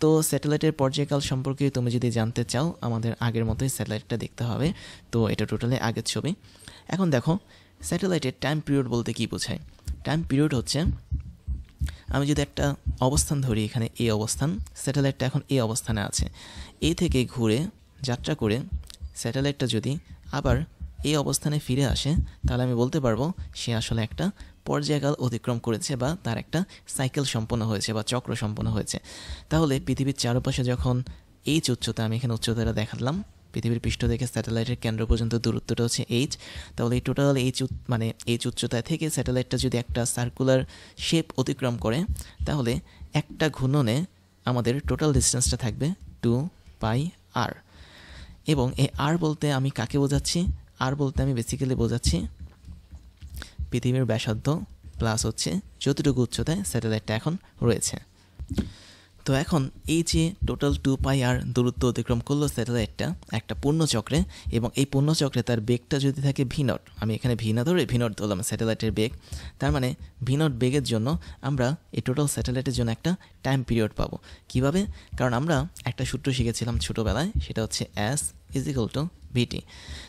তো স্যাটেলাইটের পর্যায়কাল সম্পর্কে তুমি যদি জানতে চাও আমাদের আগের মতোই স্যাটেলাইটটা দেখতে হবে। তো এটা টোটালি আগের ছবি। এখন দেখো স্যাটেলাইটের টাইম পিরিয়ড বলতে কী বোঝায়। টাইম পিরিয়ড হচ্ছে, আমি যদি একটা অবস্থান ধরি, এখানে এই অবস্থান, স্যাটেলাইটটা এখন এই অবস্থানে আছে, এই থেকে ঘুরে যাত্রা করে স্যাটেলাইটটা যদি আবার এই অবস্থানে ফিরে আসে তাহলে আমি বলতে পারবো সে আসলে একটা পর্যায়কাল অতিক্রম করেছে বা তার একটা সাইকেল সম্পন্ন হয়েছে বা চক্র সম্পন্ন হয়েছে। তাহলে পৃথিবীর চারপাশে যখন এইচ উচ্চতা, আমি এখানে উচ্চতাটা দেখালাম, পৃথিবীর পৃষ্ঠ থেকে স্যাটেলাইটের কেন্দ্র পর্যন্ত দূরত্বটা হচ্ছে এইচ। তাহলে এই টোটাল এইচ উচ্চতায় থেকে স্যাটেলাইটটা যদি একটা সার্কুলার শেপ অতিক্রম করে তাহলে একটা ঘূর্ণনে আমাদের টোটাল ডিস্টেন্সটা থাকবে 2πr। এবং এই আর বলতে আমি কাকে বোঝাচ্ছি? আর বলতে আমি বেসিক্যালি বোঝাচ্ছি পৃথিবীর ব্যাসার্ধ প্লাস হচ্ছে যতটুকু উচ্চতায় স্যাটেলাইটটা এখন রয়েছে। তো এখন এই যে টোটাল 2πr দূরত্ব অতিক্রম করলো স্যাটেলাইটটা একটা পূর্ণচক্রে, এবং এই পূর্ণচক্রে তার বেগটা যদি থাকে v0, আমি এখানে v0 ধরে v0 ধরলাম স্যাটেলাইটের বেগ, তার মানে v0 বেগের জন্য আমরা এই টোটাল স্যাটেলাইটের জন্য একটা টাইম পিরিয়ড পাবো। কিভাবে? কারণ আমরা একটা সূত্র শিখেছিলাম ছোটোবেলায়, সেটা হচ্ছে s = vt।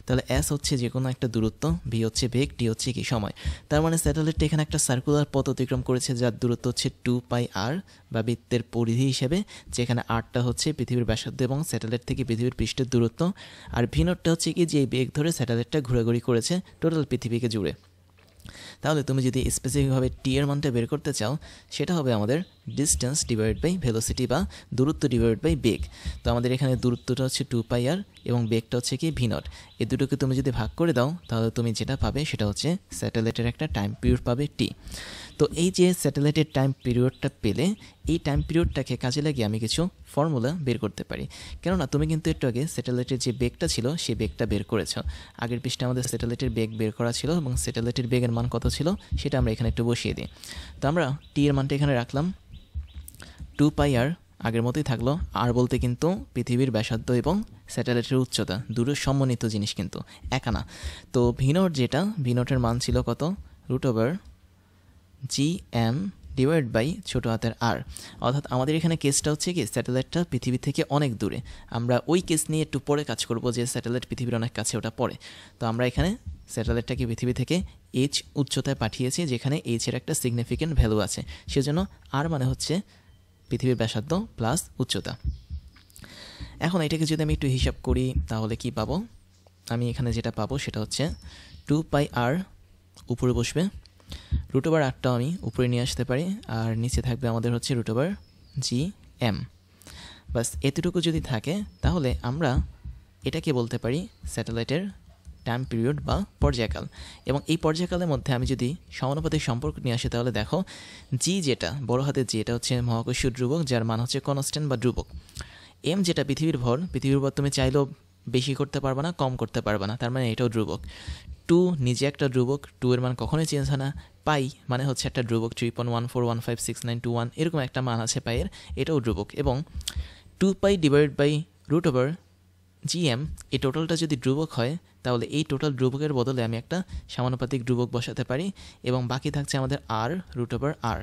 তাহলে s হচ্ছে যে কোনো একটা দূরত্ব, v হচ্ছে বেগ, t হচ্ছে কি সময়। তার মানে স্যাটেলাইটটা এখানে একটা সার্কুলার পথ অতিক্রম করেছে যার দূরত্ব হচ্ছে 2πr বা বৃত্তের পরিধি হিসেবে, যেখানে rটা হচ্ছে পৃথিবীর ব্যাসার্ধ এবং স্যাটেলাইট থেকে পৃথিবীর পৃষ্ঠের দূরত্ব, আর v0টা হচ্ছে কি যে বেগ ধরে স্যাটেলাইটটা ঘোরাঘুরি করেছে টোটাল পৃথিবীকে জুড়ে। তাহলে তুমি যদি স্পেসিফিকভাবে টি এর মানটা বের করতে চাও সেটা হবে আমাদের ডিস্টেন্স ডিভাইড বাই ভেলোসিটি বা দূরত্ব ডিভাইড বাই বেগ। তো আমাদের এখানে দূরত্বটা হচ্ছে 2πr এবং বেগটা হচ্ছে কি v0। এই দুটোকে তুমি যদি ভাগ করে দাও তাহলে তুমি যেটা পাবে সেটা হচ্ছে স্যাটেলাইটের একটা টাইম পিরিয়ড পাবে t। তো এই যে স্যাটেলাইটের টাইম পিরিয়ডটা পেলে এই টাইম পিরিয়ডটাকে কাজে লাগিয়ে আমি কিছু ফর্মুলা বের করতে পারি। কেননা তুমি কিন্তু একটু আগে স্যাটেলাইটের যে বেগটা ছিল সেই বেগটা বের করেছ। আগের পৃষ্ঠে আমাদের স্যাটেলাইটের বেগ বের করা ছিল এবং স্যাটেলাইটের বেগের মান কত ছিল সেটা আমরা এখানে একটু বসিয়ে দিই। তো আমরা টি এর মানটা এখানে রাখলাম 2πr, আগের মতোই থাকলো। আর বলতে কিন্তু পৃথিবীর ব্যাসার্ধ এবং স্যাটেলাইটের উচ্চতা দুটো সমন্বিত জিনিস, কিন্তু একা না। তো v0 যেটা, v0 এর মান ছিল কত? √gm ডিভাইড বাই ছোটো হাতের r। অর্থাৎ আমাদের এখানে কেসটা হচ্ছে কি স্যাটেলাইটটা পৃথিবী থেকে অনেক দূরে। আমরা ওই কেস নিয়ে একটু পরে কাজ করব যে স্যাটেলাইট পৃথিবীর অনেক কাছে, ওটা পরে। তো আমরা এখানে স্যাটেলাইটটাকে পৃথিবী থেকে এইচ উচ্চতায় পাঠিয়েছি, যেখানে এইচ এর একটা সিগনিফিক্যান্ট ভ্যালু আছে। সেজন্য আর মানে হচ্ছে পৃথিবীর ব্যাসার্ধ প্লাস উচ্চতা। এখন এটাকে যদি আমি একটু হিসাব করি তাহলে কি পাবো? আমি এখানে যেটা পাবো সেটা হচ্ছে 2πr উপরে বসবে, √rটাও আমি উপরে নিয়ে আসতে পারি, আর নিচে থাকবে আমাদের হচ্ছে √gm। বাস এতটুকু যদি থাকে তাহলে আমরা এটাকে বলতে পারি স্যাটেলাইটের টাইম পিরিয়ড বা পর্যায়কাল। এবং এই পর্যায়কালের মধ্যে আমি যদি সমানুপাতিক সম্পর্ক নিয়ে আসি তাহলে দেখো জি যেটা বড় হাতের জি, এটা হচ্ছে মহাকর্ষীয় ধ্রুবক যার মান হচ্ছে কনস্ট্যান্ট বা ধ্রুবক। এম যেটা পৃথিবীর ভর তুমি চাইলেও বেশি করতে পারবে না, কম করতে পারবে না, তার মানে এটাও ধ্রুবক। 2 নিজে একটা ধ্রুবক, 2 এর মান কখনোই চেঞ্জ হয় না। পাই মানে হচ্ছে একটা ধ্রুবক, 3.14156921 এরকম একটা মান আছে পাইয়ের, এটাও ধ্রুবক। এবং 2π ডিভাইড বাই √gm এই টোটালটা যদি ধ্রুবক হয় তাহলে এই টোটাল ধ্রুবকের বদলে আমি একটা সমানুপাতিক ধ্রুবক বসাতে পারি এবং বাকি থাকছে আমাদের r√r।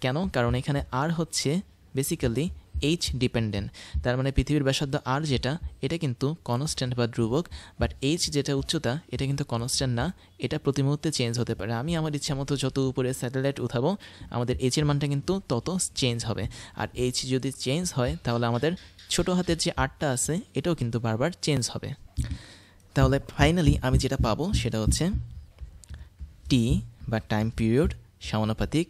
কেন? কারণ এখানে r হচ্ছে বেসিক্যালি এইচ ডিপেন্ডেন্ট, তার মানে পৃথিবীর ব্যাসার্ধ আর যেটা এটা কিন্তু কনস্ট্যান্ট বা ধ্রুবক, বাট এইচ যেটা উচ্চতা এটা কিন্তু কনস্ট্যান্ট না, এটা প্রতি মুহূর্তে চেঞ্জ হতে পারে। আমি আমার ইচ্ছা মতো যত উপরে স্যাটেলাইট উঠাবো আমাদের এইচের মানটা কিন্তু তত চেঞ্জ হবে, আর এইচ যদি চেঞ্জ হয় তাহলে আমাদের ছোটো হাতের যে আরটা আছে এটাও কিন্তু বারবার চেঞ্জ হবে। তাহলে ফাইনালি আমি যেটা পাবো সেটা হচ্ছে টি বা টাইম পিরিয়ড সমানুপাতিক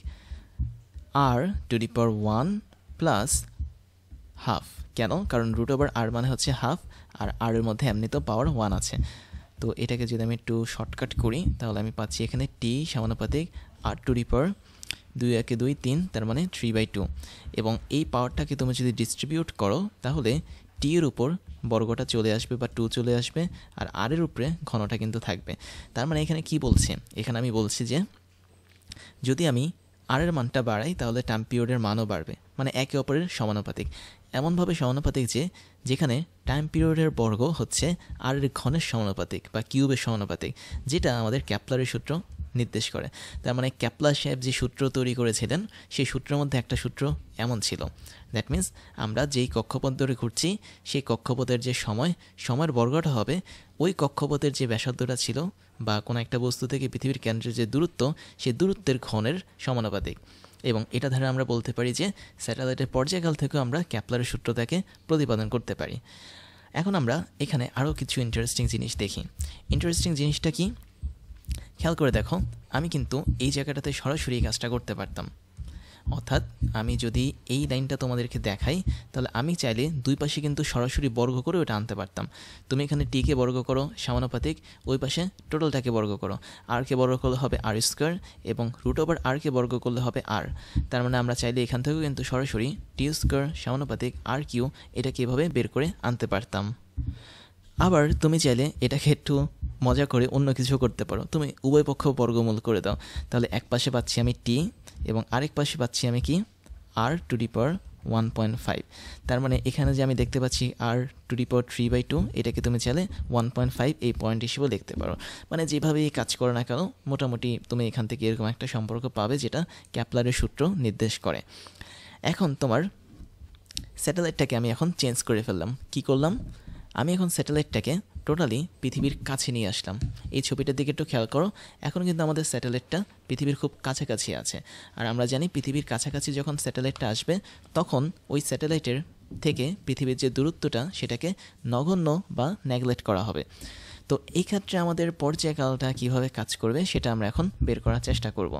r⁻1 প্লাস হাফ। কেন? কারণ √r মানে হচ্ছে হাফ, আর r এর মধ্যে এমনিতেও পাওয়ার 1 আছে। তো এটাকে যদি আমি একটু শর্টকাট করি তাহলে আমি পাচ্ছি এখানে টি সমানুপাতিক r⁻2 × 2 3, তার মানে 3/2। এবং এই পাওয়ারটাকে তুমি যদি ডিস্ট্রিবিউট করো তাহলে টি এর উপর বর্গটা চলে আসবে বা 2 চলে আসবে, আর r এর উপরে ঘনটা কিন্তু থাকবে। তার মানে এখানে কি বলছে? এখানে আমি বলছি যে যদি আমি r এর মানটা বাড়াই তাহলে টাইম পিরিয়ডের মানও বাড়বে, মানে একে অপরের সমানুপাতিক। এমনভাবে সমানুপাতিক যে যেখানে টাইম পিরিয়ডের বর্গ হচ্ছে r এর ঘনের সমানুপাতিক বা কিউবের সমানুপাতিক, যেটা আমাদের ক্যাপলারের সূত্র নির্দেশ করে। তার মানে ক্যাপলার সাহেব যে সূত্র তৈরি করেছিলেন সেই সূত্রের মধ্যে একটা সূত্র এমন ছিল, দ্যাট মিন্স আমরা যেই কক্ষপথ ধরে ঘুরছি সেই কক্ষপথের যে সময়ের বর্গটা হবে ওই কক্ষপথের যে ব্যাসার্ধটা ছিল বা কোনো একটা বস্তু থেকে পৃথিবীর কেন্দ্রের যে দূরত্ব সেই দূরত্বের ঘনের সমানুপাতিক। এবং এটা দ্বারা আমরা বলতে পারি যে স্যাটেলাইটের পর্যায়কাল থেকেও আমরা ক্যাপলারের সূত্রটাকে প্রতিপাদন করতে পারি। এখন আমরা এখানে আরও কিছু ইন্টারেস্টিং জিনিস দেখি। ইন্টারেস্টিং জিনিসটা কি খেয়াল করে দেখো, আমি কিন্তু এই জায়গাটাতে সরাসরি কাজটা করতে পারতাম। অর্থাৎ আমি যদি এই লাইনটা তোমাদেরকে দেখাই তাহলে আমি চাইলে দুই পাশে কিন্তু সরাসরি বর্গ করে ওটা আনতে পারতাম। তুমি এখানে টিকে বর্গ করো সমানুপাতিক, ওই পাশে টোটালটাকে বর্গ করো, আরকে বর্গ করলে হবে আর স্কোয়ার এবং রুট ওভার আরকে বর্গ করলে হবে আর। তার মানে আমরা চাইলে এখান থেকেও কিন্তু সরাসরি টি স্কোয়ার সমানুপাতিক আর কিউ এটাকে এভাবে বের করে আনতে পারতাম। আবার তুমি চাইলে এটাকে একটু মজা করে অন্য কিছু করতে পারো, তুমি উভয় পক্ষ বর্গমূল করে দাও, তাহলে এক পাশে পাচ্ছি আমি টি এবং আরেক পাশে পাচ্ছি আমি কি আর টু দি পাওয়ার 1.5। তার মানে এখানে যে আমি দেখতে পাচ্ছি আর টু দি পাওয়ার 3/2 এটাকে তুমি চাইলে 1.5 এই পয়েন্ট হিসেবেও লিখতে পারো। মানে যেভাবেই কাজ করো না কেন মোটামুটি তুমি এখান থেকে এরকম একটা সম্পর্ক পাবে যেটা ক্যাপলারের সূত্র নির্দেশ করে। এখন তোমার স্যাটেলাইটটাকে আমি এখন চেঞ্জ করে ফেললাম। কি করলাম? আমি এখন স্যাটেলাইটটাকে টোটালি পৃথিবীর কাছে নিয়ে আসলাম। এই ছবিটার দিকে একটু খেয়াল করো, এখন কিন্তু আমাদের স্যাটেলাইটটা পৃথিবীর খুব কাছাকাছি আছে। আর আমরা জানি পৃথিবীর কাছাকাছি যখন স্যাটেলাইটটা আসবে তখন ওই স্যাটেলাইটের থেকে পৃথিবীর যে দূরত্বটা সেটাকে নগণ্য বা নেগলেক্ট করা হবে। তো এই ক্ষেত্রে আমাদের পর্যায়কালটা কীভাবে কাজ করবে সেটা আমরা এখন বের করার চেষ্টা করব।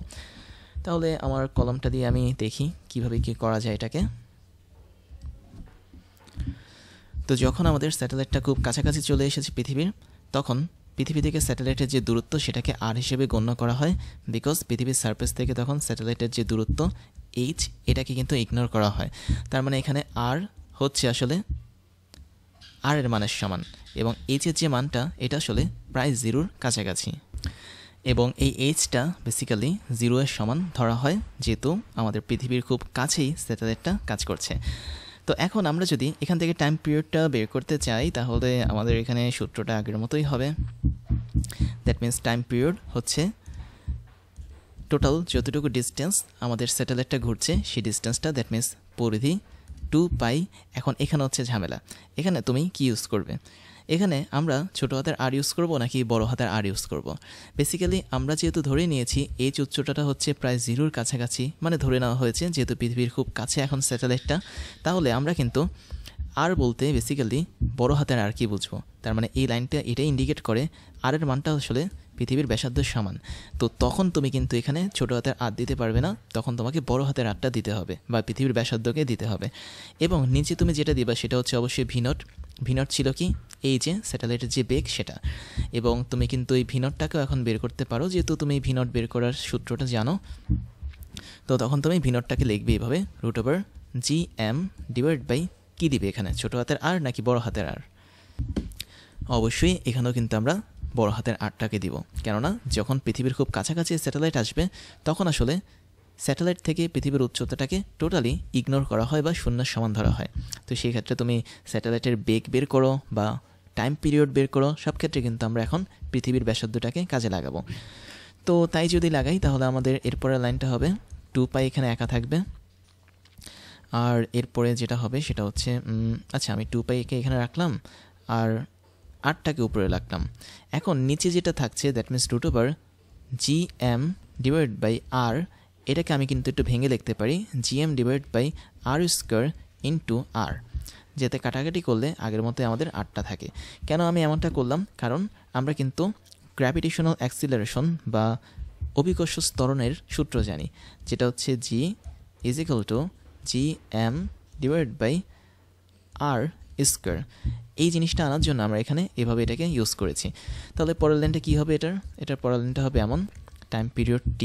তাহলে আমার কলমটা দিয়ে আমি দেখি কীভাবে কী করা যায় এটাকে। তো যখন আমাদের স্যাটেলাইটটা খুব কাছাকাছি চলে এসেছে পৃথিবীর, তখন পৃথিবী থেকে স্যাটেলাইটের যে দূরত্ব সেটাকে আর হিসেবে গণ্য করা হয়, বিকজ পৃথিবীর সারফেস থেকে তখন স্যাটেলাইটের যে দূরত্ব এইচ এটাকে কিন্তু ইগনোর করা হয়। তার মানে এখানে আর হচ্ছে আসলে আর এর মানের সমান এবং এইচের যে মানটা এটা আসলে প্রায় জিরোর কাছাকাছি এবং এই এইচটা বেসিক্যালি জিরোয়ের সমান ধরা হয় যেহেতু আমাদের পৃথিবীর খুব কাছেই স্যাটেলাইটটা কাজ করছে। তো এখন আমরা যদি এখান থেকে টাইম পিরিয়ডটা বের করতে চাই তাহলে আমাদের এখানে সূত্রটা আগের মতোই হবে। দ্যাট মিন্স টাইম পিরিয়ড হচ্ছে টোটাল যতটুকু ডিস্টেন্স আমাদের স্যাটেলাইটটা ঘুরছে সেই ডিস্টেন্সটা, দ্যাট মিন্স পরিধি 2π। এখন এখানে হচ্ছে ঝামেলা, এখানে তুমি কি ইউজ করবে? এখানে আমরা ছোটো হাতের আর ইউজ করব নাকি বড় হাতের আর ইউজ করব? বেসিক্যালি আমরা যেহেতু ধরে নিয়েছি এইচ উচ্চতাটা হচ্ছে প্রায় জিরোর কাছাকাছি, মানে ধরে নেওয়া হয়েছে যেহেতু পৃথিবীর খুব কাছে এখন স্যাটেলাইটটা, তাহলে আমরা কিন্তু আর বলতে বেসিক্যালি বড় হাতের আর কি বুঝবো। তার মানে এই লাইনটা এটাই ইন্ডিকেট করে আর এর মানটা আসলে পৃথিবীর ব্যাসার্ধের সমান। তো তখন তুমি কিন্তু এখানে ছোটো হাতের আর দিতে পারবে না, তখন তোমাকে বড় হাতের আরটা দিতে হবে বা পৃথিবীর ব্যাসার্ধকে দিতে হবে। এবং নিচে তুমি যেটা দিবা সেটা হচ্ছে অবশ্যই ভিনট। ভিনট ছিল কি? এই যে স্যাটেলাইটের যে বেগ সেটা। এবং তুমি কিন্তু এই ভিনটটাকেও এখন বের করতে পারো, যেহেতু তুমি ভিনট বের করার সূত্রটা জানো। তো তখন তুমি ভিনটটাকে লিখবে এইভাবে, √GM ডিভাইড বাই কী দিবে এখানে, ছোটো হাতের আর নাকি বড় হাতের আর? অবশ্যই এখানেও কিন্তু আমরা বড় হাতের আরটাকে দিব, কেননা যখন পৃথিবীর খুব কাছাকাছি স্যাটেলাইট আসবে তখন আসলে স্যাটেলাইট থেকে পৃথিবীর উচ্চতাটাকে টোটালি ইগনোর করা হয় বা শূন্যের সমান ধরা হয়। তো সেই ক্ষেত্রে তুমি স্যাটেলাইটের বেগ বের করো বা টাইম পিরিয়ড বের করো, সব ক্ষেত্রে কিন্তু আমরা এখন পৃথিবীর ব্যাসার্ধটাকে কাজে লাগাবো। তো তাই যদি লাগাই তাহলে আমাদের এরপরের লাইনটা হবে 2π এখানে একা থাকবে। আর এরপরে যেটা হবে সেটা হচ্ছে আচ্ছা আমি 2πকে এখানে রাখলাম আর আরটাকে উপরে রাখলাম। এখন নিচে যেটা থাকছে that means √GM divide by R, এটাকে আমি কিন্তু একটু ভেঙে লিখতে পারি GM divide by R square into R, যাতে কাটাকাটি করলে আগের মতো আমাদের আরটা থাকে। কেন আমি এমনটা করলাম? কারণ আমরা কিন্তু গ্র্যাভিটেশনাল অ্যাক্সিলারেশন বা অভিকর্ষ ত্বরণের সূত্র জানি, যেটা হচ্ছে G = GM divide by R square. এই জিনিসটা আনার জন্য আমরা এখানে এভাবে এটাকে ইউজ করেছি। তাহলে পরের লাইনটা কী হবে? এটার পরের লাইনটা হবে এমন, টাইম পিরিয়ড T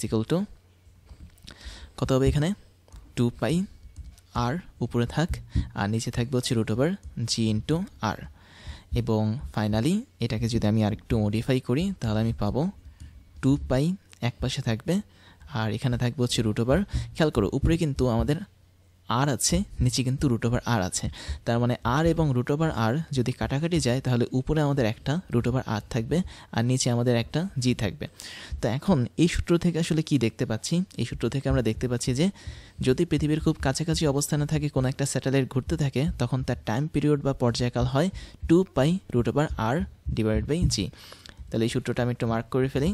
= কত হবে এখানে 2π, আর উপরে থাক আর নিচে থাকবে হচ্ছে √G ইন্টু আর। এবং ফাইনালি এটাকে যদি আমি আরেকটু মডিফাই করি তাহলে আমি পাবো 2π এক পাশে থাকবে আর এখানে থাকবে হচ্ছে √। খেয়াল করো উপরে কিন্তু আমাদের আর আছে, নিচে কিন্তু রুট ওভার আর আছে। তার মানে আর এবং রুট ওভার আর যদি কাটাকাটি যায় তাহলে উপরে আমাদের একটা রুট ওভার আর থাকবে আর নিচে আমাদের একটা জি থাকবে। তো এখন এই সূত্র থেকে আসলে কি দেখতে পাচ্ছি? এই সূত্র থেকে আমরা দেখতে পাচ্ছি যে যদি পৃথিবীর খুব কাছাকাছি অবস্থানে থাকে কোনো একটা স্যাটেলাইট ঘুরতে থাকে, তখন তার টাইম পিরিয়ড বা পর্যায়কাল হয় 2π√r/g। তাহলে এই সূত্রটা আমি একটু মার্ক করে ফেলি।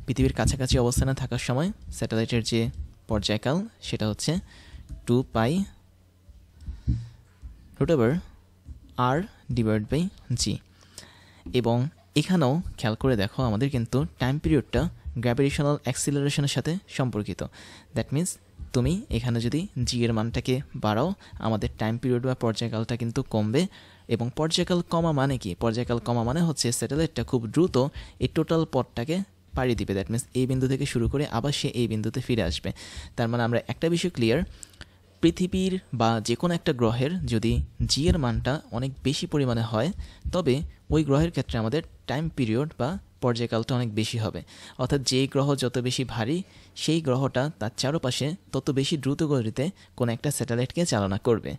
পৃথিবীর কাছাকাছি অবস্থানে থাকার সময় স্যাটেলাইটের যে পর্যায়কাল সেটা হচ্ছে 2π√r/g। এবং এখানেও খেয়াল করে দেখো আমাদের কিন্তু টাইম পিরিয়ডটা গ্র্যাভিটেশনাল অ্যাক্সিলারেশনের সাথে সম্পর্কিত। দ্যাট মিন্স তুমি এখানে যদি জি এর মানটাকে বাড়াও, আমাদের টাইম পিরিয়ড বা পর্যায়কালটা কিন্তু কমবে। এবং পর্যায়কাল কমা মানে কি? পর্যায়কাল কমা মানে হচ্ছে স্যাটেলাইটটা খুব দ্রুত এই টোটাল পথটাকে পাড়ি দিবে। দ্যাট মিন্স এই বিন্দু থেকে শুরু করে আবার সে এই বিন্দুতে ফিরে আসবে। তার মানে আমরা একটা বিষয় ক্লিয়ার, পৃথিবীর বা যে কোনো একটা গ্রহের যদি জি এর মানটা অনেক বেশি পরিমাণে হয়, তবে ওই গ্রহের ক্ষেত্রে আমাদের টাইম পিরিয়ড বা পর্যায়কালটা অনেক বেশি হবে। অর্থাৎ যেই গ্রহ যত বেশি ভারী, সেই গ্রহটা তার চারপাশে তত বেশি দ্রুত গতিতে কোনো একটা স্যাটেলাইটকে চালনা করবে।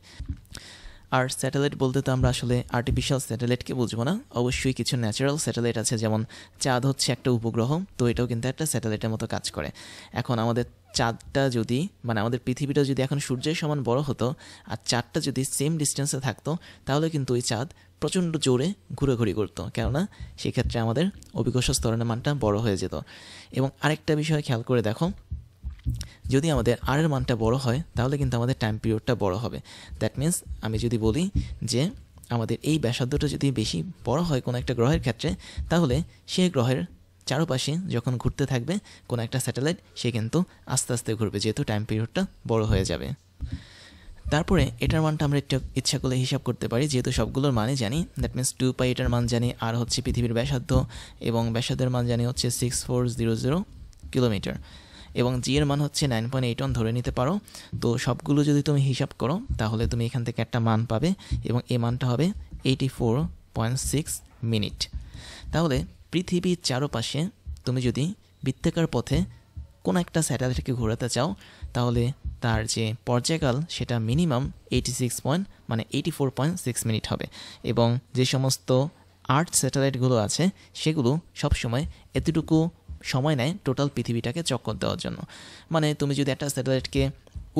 আর স্যাটেলাইট বলতে তো আমরা আসলে আর্টিফিশিয়াল স্যাটেলাইটকে বুঝবো না, অবশ্যই কিছু ন্যাচারাল স্যাটেলাইট আছে, যেমন চাঁদ হচ্ছে একটা উপগ্রহ, তো এটাও কিন্তু একটা স্যাটেলাইটের মতো কাজ করে। এখন আমাদের চাঁদটা যদি, মানে আমাদের পৃথিবীটা যদি এখন সূর্যের সমান বড় হতো আর চাঁদটা যদি সেম ডিস্টেন্সে থাকতো, তাহলে কিন্তু ওই চাঁদ প্রচণ্ড জোরে ঘুরেঘুরি করতো, কেননা সেক্ষেত্রে আমাদের অভিকর্ষ ত্বরণের মানটা বড় হয়ে যেত। এবং আরেকটা বিষয় খেয়াল করে দেখো, যদি আমাদের আর এর মানটা বড় হয় তাহলে কিন্তু আমাদের টাইম পিরিয়ডটা বড় হবে। দ্যাট মিন্স আমি যদি বলি যে আমাদের এই ব্যাসার্ধটা যদি বেশি বড় হয় কোনো একটা গ্রহের ক্ষেত্রে, তাহলে সেই গ্রহের চারপাশে যখন ঘুরতে থাকবে কোনো একটা স্যাটেলাইট, সে কিন্তু আস্তে আস্তে ঘুরবে, যেহেতু টাইম পিরিয়ডটা বড় হয়ে যাবে। তারপরে এটার মানটা আমরা একটু ইচ্ছা করলে হিসাব করতে পারি, যেহেতু সবগুলোর মানে জানি। দ্যাট মিন্স 2π এটার মান জানি, আর হচ্ছে পৃথিবীর ব্যাসার্ধ, এবং ব্যাসার্ধের মান জানি হচ্ছে 6400 কিলোমিটার, এবং জি এর মান হচ্ছে 9.81 ধরে নিতে পারো। তো সবগুলো যদি তুমি হিসাব করো তাহলে তুমি এখান থেকে একটা মান পাবে, এবং এই মানটা হবে 84.6 মিনিট। তাহলে পৃথিবীর চারপাশে তুমি যদি বৃত্তাকার পথে কোনো একটা স্যাটেলাইটকে ঘোরাতে চাও, তাহলে তার যে পর্যায়কাল সেটা মিনিমাম 84.6 মিনিট হবে। এবং যে সমস্ত আর্থ স্যাটেলাইটগুলো আছে সেগুলো সবসময় এতটুকু সময় নেয় টোটাল পৃথিবীটাকে চক্কর দেওয়ার জন্য। মানে তুমি যদি একটা স্যাটেলাইটকে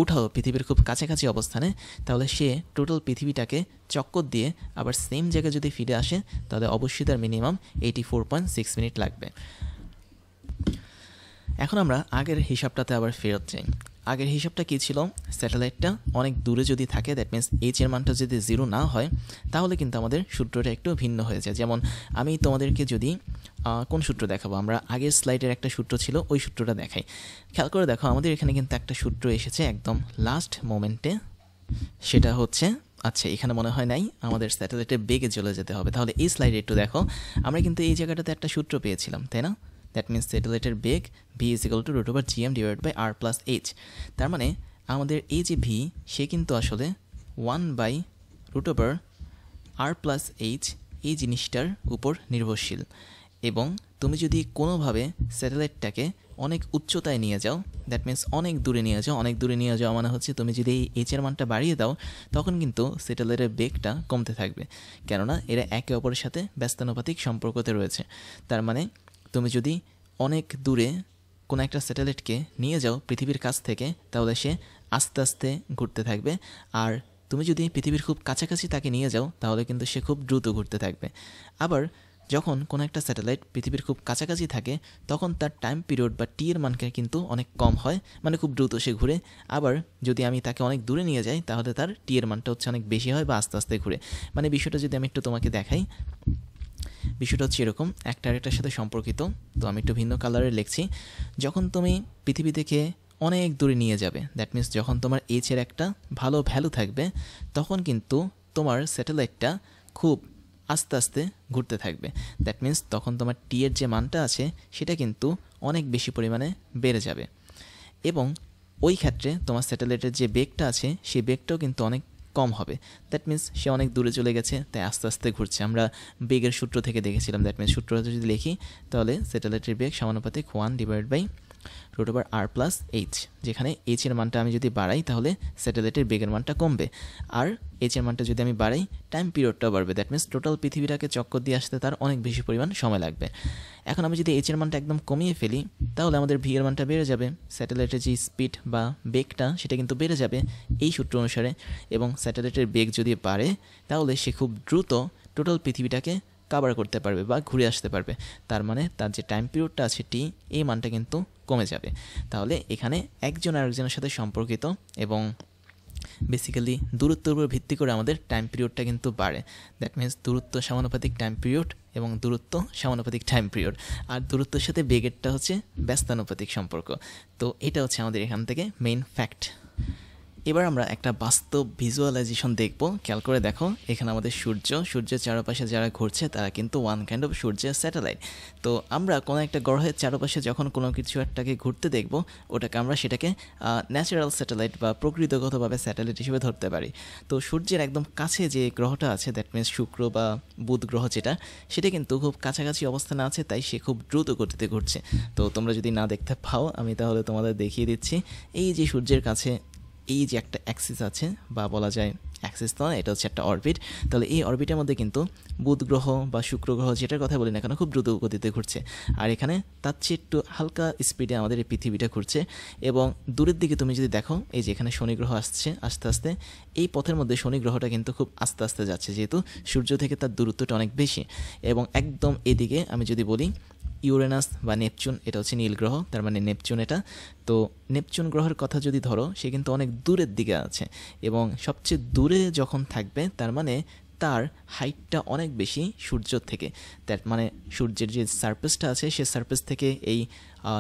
উঠাও পৃথিবীর খুব কাছাকাছি অবস্থানে, তাহলে সে টোটাল পৃথিবীটাকে চক্কর দিয়ে আবার সেম জায়গায় যদি ফিরে আসে, তাহলে অবশ্যই তার মিনিমাম 84.6 মিনিট লাগবে। এখন আমরা আগের হিসাবটাতে আবার ফেরত যাই। আগের হিসাবটা কী ছিল? স্যাটেলাইটটা অনেক দূরে যদি থাকে, দ্যাট মিন্স এইচ এর মানটা যদি 0 না হয়, তাহলে কিন্তু আমাদের সূত্রটা একটু ভিন্ন হয়ে যায়। যেমন আমি তোমাদেরকে যদি কোন সূত্র দেখাবো, আমরা আগের স্লাইডের একটা সূত্র ছিল, ওই সূত্রটা দেখাই। খেয়াল করে দেখো, আমাদের এখানে কিন্তু একটা সূত্র এসেছে একদম লাস্ট মোমেন্টে, সেটা হচ্ছে, আচ্ছা এখানে মনে হয় নাই, আমাদের স্যাটেলাইটের বেগে চলে যেতে হবে। তাহলে এই স্লাইডে একটু দেখো, আমরা কিন্তু এই জায়গাটাতে একটা সূত্র পেয়েছিলাম, তাই না? দ্যাট মিন্স স্যাটেলাইটের বেগ v = √gm/r+h। তার মানে আমাদের এই যে v, সে কিন্তু আসলে 1/√r+h এই জিনিসটার উপর নির্ভরশীল। এবং তুমি যদি কোনোভাবে স্যাটেলাইটটাকে অনেক উচ্চতায় নিয়ে যাও, দ্যাট মিন্স অনেক দূরে নিয়ে যাও, অনেক দূরে নিয়ে যাওয়া মানে হচ্ছে তুমি যদি এই এইচের মানটা বাড়িয়ে দাও, তখন কিন্তু স্যাটেলাইটের বেগটা কমতে থাকবে, কেননা এরা একে অপরের সাথে ব্যস্তানুপাতিক সম্পর্কতে রয়েছে। তার মানে তুমি যদি অনেক দূরে কোনো একটা স্যাটেলাইটকে নিয়ে যাও পৃথিবীর কাছ থেকে, তাহলে সে আস্তে আস্তে ঘুরতে থাকবে। আর তুমি যদি পৃথিবীর খুব কাছাকাছি তাকে নিয়ে যাও, তাহলে কিন্তু সে খুব দ্রুত ঘুরতে থাকবে। আবার যখন কোনো একটা স্যাটেলাইট পৃথিবীর খুব কাছাকাছি থাকে, তখন তার টাইম পিরিয়ড বা টি এর মানকে কিন্তু অনেক কম হয়, মানে খুব দ্রুত সে ঘুরে। আবার যদি আমি তাকে অনেক দূরে নিয়ে যাই, তাহলে তার টি এর মানটা হচ্ছে অনেক বেশি হয় বা আস্তে আস্তে ঘুরে। মানে বিষয়টা যদি আমি একটু তোমাকে দেখাই, বিষয়টা হচ্ছে এরকম, একটা আরেকটার সাথে সম্পর্কিত। তো আমি একটু ভিন্ন কালারে লিখছি। যখন তুমি পৃথিবী থেকে অনেক দূরে নিয়ে যাবে, দ্যাট মিন্স যখন তোমার এইচের একটা ভালো ভ্যালু থাকবে, তখন কিন্তু তোমার স্যাটেলাইটটা খুব আস্তে আস্তে ঘুরতে থাকবে। দ্যাট মিন্স তখন তোমার টি এর যে মানটা আছে সেটা কিন্তু অনেক বেশি পরিমাণে বেড়ে যাবে। এবং ওই ক্ষেত্রে তোমার স্যাটেলাইটের যে বেগটা আছে, সেই বেগটাও কিন্তু অনেক কম হবে। দ্যাট মিন্স সে অনেক দূরে চলে গেছে, তাই আস্তে আস্তে ঘুরছে। আমরা বেগের সূত্র থেকে দেখেছিলাম। দ্যাট মিন্স সূত্রটা যদি লিখি, তাহলে স্যাটেলাইটের বেগ সমানুপাতিক 1/√r √r+h, যেখানে h এর মানটা আমি যদি বাড়াই তাহলে স্যাটেলাইটের বেগের মানটা কমবে, আর h এর মানটা যদি আমি বাড়াই টাইম পিরিয়ডটাও বাড়বে। দ্যাট মিনস টোটাল পৃথিবীটাকে চক্কর দিয়ে আসতে তার অনেক বেশি পরিমাণ সময় লাগবে। এখন আমি যদি h এর মানটা একদম কমিয়ে ফেলি তাহলে আমাদের v এর মানটা বেড়ে যাবে, স্যাটেলাইটের যে স্পিড বা বেগটা সেটা কিন্তু বেড়ে যাবে এই সূত্র অনুসারে, এবং স্যাটেলাইটের বেগ যদি বাড়ে তাহলে সে খুব দ্রুত টোটাল পৃথিবীটাকে কাভার করতে পারবে বা ঘুরে আসতে পারবে। তার মানে তার যে টাইম পিরিয়ডটা আছে টি, এই মানটা কিন্তু কমে যাবে। তাহলে এখানে একজন আরেকজনের সাথে সম্পর্কিত এবং বেসিক্যালি দূরত্বের উপর ভিত্তি করে আমাদের টাইম পিরিয়ডটা কিন্তু বাড়ে। দ্যাট মিনস দূরত্ব সমানুপাতিক টাইম পিরিয়ড এবং দূরত্ব সমানুপাতিক টাইম পিরিয়ড, আর দূরত্বের সাথে বেগেরটা হচ্ছে ব্যস্তানুপাতিক সম্পর্ক। তো এটা হচ্ছে আমাদের এখান থেকে মেইন ফ্যাক্ট। এবার আমরা একটা বাস্তব ভিজুয়ালাইজেশন দেখব। খেয়াল করে দেখো, এখানে আমাদের সূর্যের চারপাশে যারা ঘুরছে তারা কিন্তু ওয়ান কাইন্ড অফ সূর্যের স্যাটেলাইট। তো আমরা কোনো একটা গ্রহের চারপাশে যখন কোনো কিছু একটাকে ঘুরতে দেখব, আমরা সেটাকে ন্যাচারাল স্যাটেলাইট বা প্রকৃতিগতভাবে স্যাটেলাইট হিসেবে ধরতে পারি। তো সূর্যের একদম কাছে যে গ্রহটা আছে, দ্যাট মিনস শুক্র বা বুধ গ্রহ যেটা, সেটা কিন্তু খুব কাছাকাছি অবস্থানে আছে, তাই সে খুব দ্রুত গতিতে ঘুরছে। তো তোমরা যদি না দেখতে পাও আমি তাহলে তোমাদের দেখিয়ে দিচ্ছি। এই যে সূর্যের কাছে এই যে একটা অ্যাক্সিস আছে, বা বলা যায় অ্যাক্সিস নয়, এটা হচ্ছে একটা অরবিট। তাহলে এই অরবিটের মধ্যে কিন্তু বুধ গ্রহ বা শুক্র গ্রহ যেটার কথা বলি না কেন খুব দ্রুত গতিতে ঘুরছে, আর এখানে তার চেয়ে একটু হালকা স্পিডে আমাদের এই পৃথিবীটা ঘুরছে। এবং দূরের দিকে তুমি যদি দেখো, এই যে এখানে শনি গ্রহ আসছে আস্তে আস্তে, এই পথের মধ্যে শনি গ্রহটা কিন্তু খুব আস্তে আস্তে যাচ্ছে, যেহেতু সূর্য থেকে তার দূরত্বটা অনেক বেশি। এবং একদম এদিকে আমি যদি বলি ইউরেনাস বা নেপচুন, এটা হচ্ছে নীল গ্রহ, তার মানে নেপচুন এটা। তো নেপচুন গ্রহের কথা যদি ধরো, সে কিন্তু অনেক দূরের দিকে আছে, এবং সবচেয়ে দূরে যখন থাকবে তার মানে তার হাইটটা অনেক বেশি সূর্য থেকে। তার মানে সূর্যের যে সারফেসটা আছে সে সারফেস থেকে এই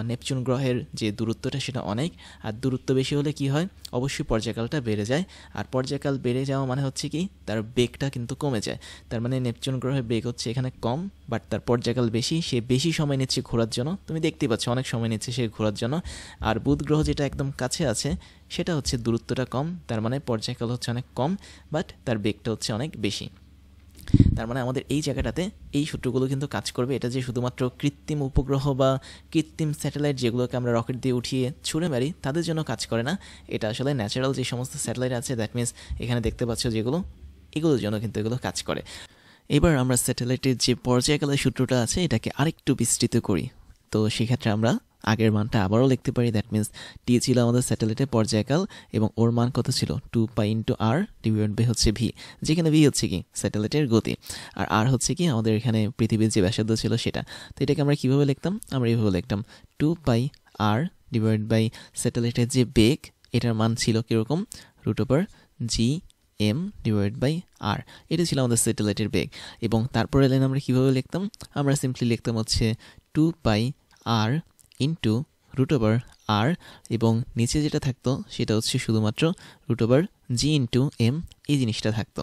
নেপচুন গ্রহের যে দূরত্বটা সেটা অনেক, আর দূরত্ব বেশি হলে কি হয়, অবশ্যই পর্যায়কালটা বেড়ে যায়, আর পর্যায়কাল বেড়ে যাওয়া মানে হচ্ছে কি তার বেগটা কিন্তু কমে যায়। তার মানে নেপচুন গ্রহের বেগ হচ্ছে এখানে কম, বাট তার পর্যায়কাল বেশি, সে বেশি সময় নিচ্ছে ঘোরার জন্য। তুমি দেখতেই পাচ্ছ অনেক সময় নিচ্ছে সে ঘোরার জন্য। আর বুধ গ্রহ যেটা একদম কাছে আছে সেটা হচ্ছে দূরত্বটা কম, তার মানে পর্যায়কাল হচ্ছে অনেক কম, বাট তার বেগটা হচ্ছে অনেক বেশি। তার মানে আমাদের এই জায়গাটাতে এই সূত্রগুলো কিন্তু কাজ করবে। এটা যে শুধুমাত্র কৃত্রিম উপগ্রহ বা কৃত্রিম স্যাটেলাইট যেগুলোকে আমরা রকেট দিয়ে উঠিয়ে ছুঁড়ে মারি তাদের জন্য কাজ করে না, এটা আসলে ন্যাচারাল যে সমস্ত স্যাটেলাইট আছে, দ্যাট মিনস এখানে দেখতে পাচ্ছ যেগুলো, এগুলোর জন্য কিন্তু এগুলো কাজ করে। এবার আমরা স্যাটেলাইটের যে পর্যায়কালের সূত্রটা আছে এটাকে আরেকটু বিস্তৃত করি। তো সেক্ষেত্রে আমরা আগের মানটা আবারও লিখতে পারি। দ্যাট মিনস টি ছিল আমাদের স্যাটেলাইটের পর্যায়কাল, এবং ওর মান কত ছিল 2π × r হচ্ছে ভি, যেখানে ভি হচ্ছে কি স্যাটেলাইটের গতি, আর আর হচ্ছে কি আমাদের এখানে পৃথিবীর যে ব্যাসার্ধ ছিল সেটা। তো এটাকে আমরা কীভাবে লিখতাম, আমরা এইভাবে লিখতাম 2πr স্যাটেলাইটের যে বেগ এটার মান ছিল কীরকম, √g/r, এটা ছিল আমাদের স্যাটেলাইটের বেগ। এবং তারপরে লাইন আমরা কীভাবে লিখতাম, আমরা সিম্পলি লিখতাম হচ্ছে 2πr × √r, এবং নিচে যেটা থাকতো সেটা হচ্ছে শুধুমাত্র √g/m, এই জিনিসটা থাকতো।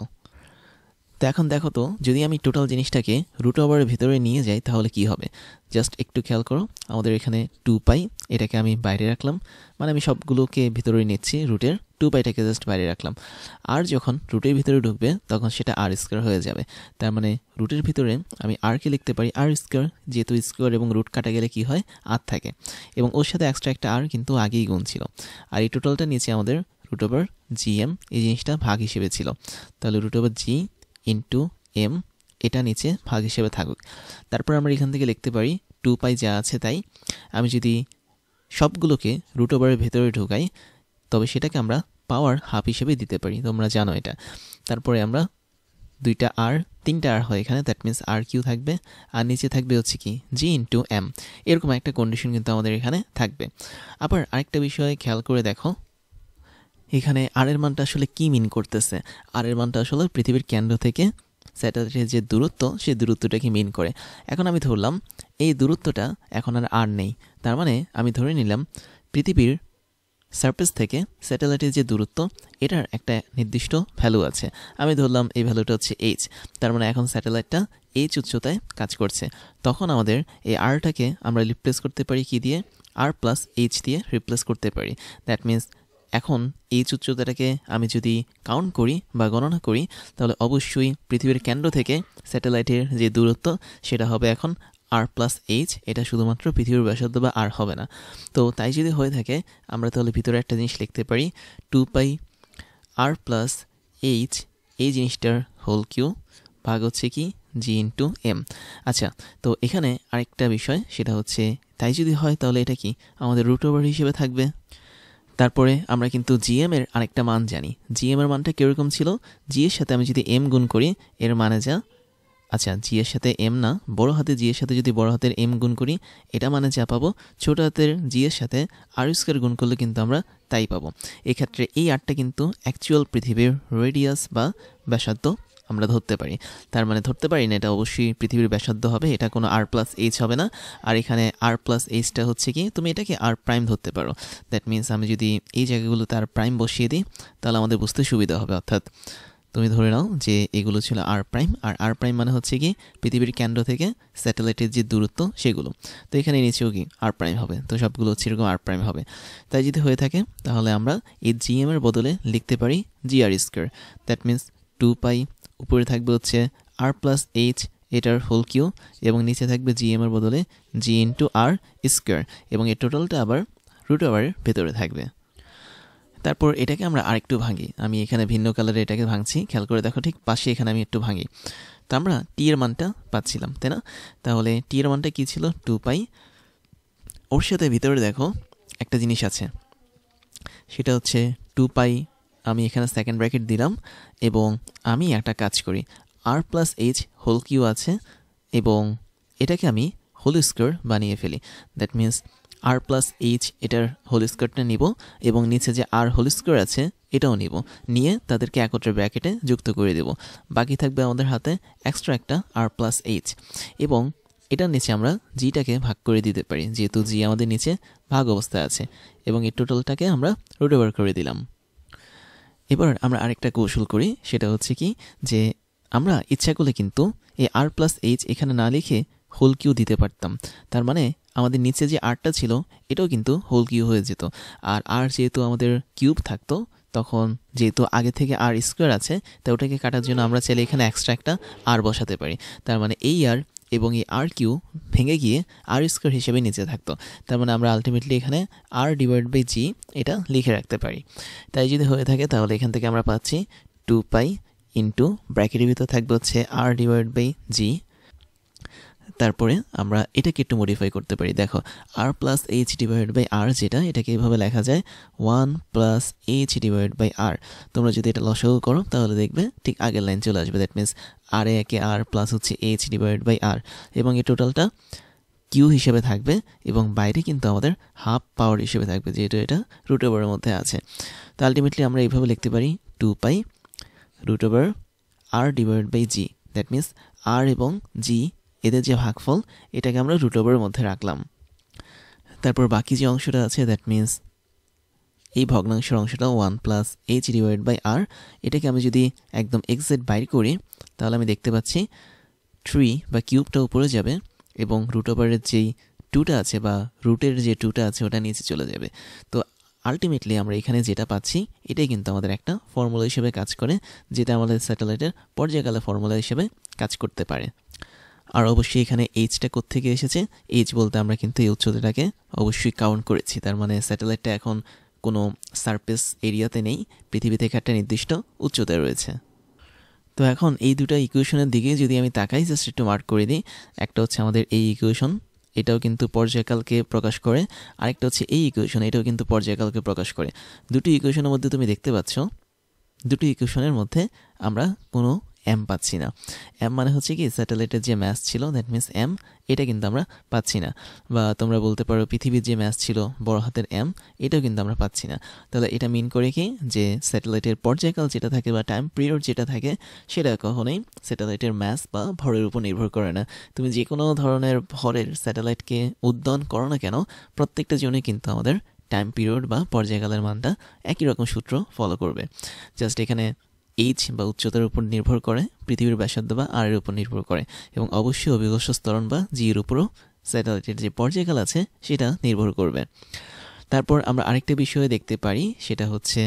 তো এখন দেখো তো, যদি আমি টোটাল জিনিসটাকে √এর ভিতরে নিয়ে যাই তাহলে কি হবে, জাস্ট একটু খেয়াল করো। আমাদের এখানে 2π, এটাকে আমি বাইরে রাখলাম, মানে আমি সবগুলোকে ভিতরে নিচ্ছি, রুটের 2πটাকে জাস্ট বাইরে রাখলাম। আর যখন রুটের ভিতরে ঢুকবে তখন সেটা r² হয়ে যাবে। তার মানে রুটের ভিতরে আমি rকে লিখতে পারি r², যেহেতু স্কোয়ার এবং রুট কাটা গেলে কি হয়, r থাকে, এবং ওর সাথে এক্সট্রা একটা r কিন্তু আগেই গুণ ছিল। আর এই টোটালটা নিচে আমাদের √gm, এই জিনিসটা ভাগ হিসেবে ছিল, তাহলে √g/m এটা নিচে ভাগ হিসেবে থাকুক। তারপর আমরা এখান থেকে লিখতে পারি 2π যা আছে তাই। আমি যদি সবগুলোকে √এর ভেতরে ঢুকাই তবে সেটাকে আমরা পাওয়ার হাফ হিসেবে দিতে পারি, তোমরা জানো এটা। তারপরে আমরা 2টা r 3টা r হয় এখানে, দ্যাট মিনস r³ থাকবে, আর নিচে থাকবে হচ্ছে কি g/m, এরকম একটা কন্ডিশন কিন্তু আমাদের এখানে থাকবে। আবার আরেকটা বিষয় খেয়াল করে দেখো, এখানে আর এর মানটা আসলে কি মিন করতেছে। আর এর মানটা আসলে পৃথিবীর কেন্দ্র থেকে স্যাটেলাইটের যে দূরত্ব, সেই দূরত্বটাকে মিন করে। এখন আমি ধরলাম এই দূরত্বটা এখন আর নেই, তার মানে আমি ধরে নিলাম পৃথিবীর সারফেস থেকে স্যাটেলাইটের যে দূরত্ব এটার একটা নির্দিষ্ট ভ্যালু আছে। আমি ধরলাম এই ভ্যালুটা হচ্ছে h, তার মানে এখন স্যাটেলাইটটা h উচ্চতায় কাজ করছে। তখন আমাদের এই rটাকে আমরা রিপ্লেস করতে পারি কি দিয়ে, r+h দিয়ে রিপ্লেস করতে পারি। দ্যাট মিনস এখন এই উচ্চতাটাকে আমি যদি কাউন্ট করি বা গণনা করি তাহলে অবশ্যই পৃথিবীর কেন্দ্র থেকে স্যাটেলাইটের যে দূরত্ব সেটা হবে এখন r+h, এটা শুধুমাত্র পৃথিবীর ব্যাসার্ধ বা r হবে না। তো তাই যদি হয়ে থাকে আমরা তাহলে ভিতরে একটা জিনিস লিখতে পারি 2π r+h, এই জিনিসটার হোল কিউ ভাগ হচ্ছে কি g/m। আচ্ছা, তো এখানে আরেকটা বিষয়, সেটা হচ্ছে তাই যদি হয় তাহলে এটা কি আমাদের রুট ওভার হিসেবে থাকবে। তারপরে আমরা কিন্তু gm এর আরেকটা মান জানি। gm এর মানটা কীরকম ছিল, g এর সাথে আমি যদি m গুণ করি এর মানে যা, আচ্ছা g এর সাথে m না, বড় হাতের g এর সাথে যদি বড় হাতের m গুণ করি এটা মানে যা পাবো, ছোট হাতের g এর সাথে r² গুণ করলে কিন্তু আমরা তাই পাবো। এক্ষেত্রে এই আরটা কিন্তু অ্যাকচুয়াল পৃথিবীর রেডিয়াস বা ব্যাসার্ধ আমরা ধরতে পারি। তার মানে ধরতে পারি না এটা অবশ্যই পৃথিবীর ব্যাসার্ধ হবে, এটা কোনো r+h হবে না। আর এখানে r+hটা হচ্ছে কি, তুমি এটাকে r' ধরতে পারো। দ্যাট মিনস আমি যদি এই জায়গাগুলোতে r' বসিয়ে দিই তাহলে আমাদের বুঝতে সুবিধা হবে। অর্থাৎ তুমি ধরে নাও যে এগুলো ছিল r', আর r' মানে হচ্ছে কি পৃথিবীর কেন্দ্র থেকে স্যাটেলাইটের যে দূরত্ব সেগুলো। তো এখানে নিচেও কি r' হবে, তো সবগুলো হচ্ছে এরকম r' হবে। তাই যদি হয়ে থাকে তাহলে আমরা এই gm এর বদলে লিখতে পারি gr²। দ্যাট মিনস 2π, উপরে থাকবে হচ্ছে r+h এটার হোল কিউ, এবং নিচে থাকবে gm এর বদলে g/r², এবং এর টোটালটা আবার রুট ওভারের ভেতরে থাকবে। তারপর এটাকে আমরা আরেকটু ভাঙি, আমি এখানে ভিন্ন কালারে এটাকে ভাঙছি, খেয়াল করে দেখো ঠিক পাশে এখানে আমি একটু ভাঙি। তো আমরা টি এর মানটা পাচ্ছিলাম, তাই না? তাহলে টি এর মানটা কী ছিল 2π, ওর সাথে ভিতরে দেখো একটা জিনিস আছে, সেটা হচ্ছে 2π, আমি এখানে সেকেন্ড ব্র্যাকেট দিলাম, এবং আমি একটা কাজ করি, r+h হোল কিউ আছে এবং এটাকে আমি হোল স্কোয়ার বানিয়ে ফেলি। দ্যাট মিনস r+h এটার হোল স্কোয়ারটা নিব, এবং নিচে যে r হোল স্কোয়ার আছে এটাও নিব, নিয়ে তাদেরকে একত্রে ব্র্যাকেটে যুক্ত করে দেব। বাকি থাকবে আমাদের হাতে এক্সট্রা একটা r+h, এবং এটার নিচে আমরা জিটাকে ভাগ করে দিতে পারি, যেহেতু জি আমাদের নিচে ভাগ অবস্থায় আছে, এবং এই টোটালটাকে আমরা রুট ওভার করে দিলাম। এবার আমরা আরেকটা কৌশল করি, সেটা হচ্ছে কি যে আমরা ইচ্ছা করলে কিন্তু এই r+h এখানে না লিখে হোল কিউ দিতে পারতাম। তার মানে আমাদের নিচে যে আরটা ছিল এটাও কিন্তু হোল কিউ হয়ে যেত। আর আর যেহেতু আমাদের কিউব থাকতো, তখন যেহেতু আগে থেকে r² আছে, তাই ওটাকে কাটার জন্য আমরা চাইলে এখানে এক্সট্রা একটা আর বসাতে পারি। তার মানে এই আর এবং এই r³ ভেঙে গিয়ে r² হিসেবে নিচে থাকতো। তার মানে আমরা আলটিমেটলি এখানে r/g এটা লিখে রাখতে পারি। তাই যদি হয়ে থাকে তাহলে এখান থেকে আমরা পাচ্ছি 2π ইন্টু ব্র্যাকেটের ভিতর থাকবে হচ্ছে r/g। তারপরে আমরা এটাকে একটু মডিফাই করতে পারি। দেখো r+h/r যেটা, এটাকে এইভাবে লেখা যায় 1+h/r। তোমরা যদি এটা লসাগু করো তাহলে দেখবে ঠিক আগের লাইন চলে আসবে। দ্যাট মিনস r এ একে r প্লাস হচ্ছে h/r, এবং এই টোটালটা কিউ হিসেবে থাকবে, এবং বাইরে কিন্তু আমাদের হাফ পাওয়ার হিসেবে থাকবে, যেহেতু এটা রুট ওভারের মধ্যে আছে। তো আলটিমেটলি আমরা এইভাবে লিখতে পারি 2π √r/g। দ্যাট মিনস r এবং g এদের যে ভাগফল এটাকে আমরা রুট ওভারের মধ্যে রাখলাম। তারপর বাকি যে অংশটা আছে, দ্যাট মিনস এই ভগ্নাংশের অংশটা 1+h/r, এটাকে আমি যদি একদম এক্সাক্ট বাইর করি তাহলে আমি দেখতে পাচ্ছি 3 বা কিউবটা উপরে যাবে, এবং রুট ওভারের যেই 2টা আছে বা রুটের যে 2টা আছে ওটা নিচে চলে যাবে। তো আলটিমেটলি আমরা এখানে যেটা পাচ্ছি এটাই কিন্তু আমাদের একটা ফর্মুলা হিসেবে কাজ করে, যেটা আমাদের স্যাটেলাইটের পর্যায়কালে ফর্মুলা হিসেবে কাজ করতে পারে। আর অবশ্যই এখানে এইচটা কোত্থেকে এসেছে, এইচ বলতে আমরা কিন্তু এই উচ্চতাটাকে অবশ্যই কাউন্ট করেছি। তার মানে স্যাটেলাইটটা এখন কোনো সারফেস এরিয়াতে নেই, পৃথিবী থেকে একটা নির্দিষ্ট উচ্চতায় রয়েছে। তো এখন এই দুটো ইকুয়েশনের দিকে যদি আমি তাকাই, জাস্ট একটু মার্ক করে দিই। একটা হচ্ছে আমাদের এই ইকুয়েশন, এটাও কিন্তু পর্যায়কালকে প্রকাশ করে, আরেকটা হচ্ছে এই ইকুয়েশন, এটাও কিন্তু পর্যায়কালকে প্রকাশ করে। দুটো ইকুয়েশনের মধ্যে তুমি দেখতে পাচ্ছ, দুটো ইকুয়েশনের মধ্যে আমরা কোনো এম পাচ্ছি না। এম মানে হচ্ছে কি স্যাটেলাইটের যে ম্যাস ছিল, দ্যাট মিনস এম, এটা কিন্তু আমরা পাচ্ছি না। বা তোমরা বলতে পারো পৃথিবীর যে ম্যাস ছিল বড় হাতের এম, এটাও কিন্তু আমরা পাচ্ছি না। তাহলে এটা মিন করে কি যে স্যাটেলাইটের পর্যায়কাল যেটা থাকে বা টাইম পিরিয়ড যেটা থাকে সেটা কখনোই স্যাটেলাইটের ম্যাস বা ভরের উপর নির্ভর করে না। তুমি যে কোনো ধরনের ভরের স্যাটেলাইটকে উদ্যয়ন করো না কেন, প্রত্যেকটা জন্যই কিন্তু আমাদের টাইম পিরিয়ড বা পর্যায়কালের মানটা একই রকম সূত্র ফলো করবে। জাস্ট এখানে এইচ বা উচ্চতার উপর নির্ভর করে, পৃথিবীর ব্যাসার্ধ বা আর এর উপর নির্ভর করে, এবং অবশ্যই অভিকর্ষ ত্বরণ বা জি এর উপরও স্যাটেলাইটের যে পর্যায়কাল আছে সেটা নির্ভর করবে। তারপর আমরা আরেকটা বিষয়ে দেখতে পারি, সেটা হচ্ছে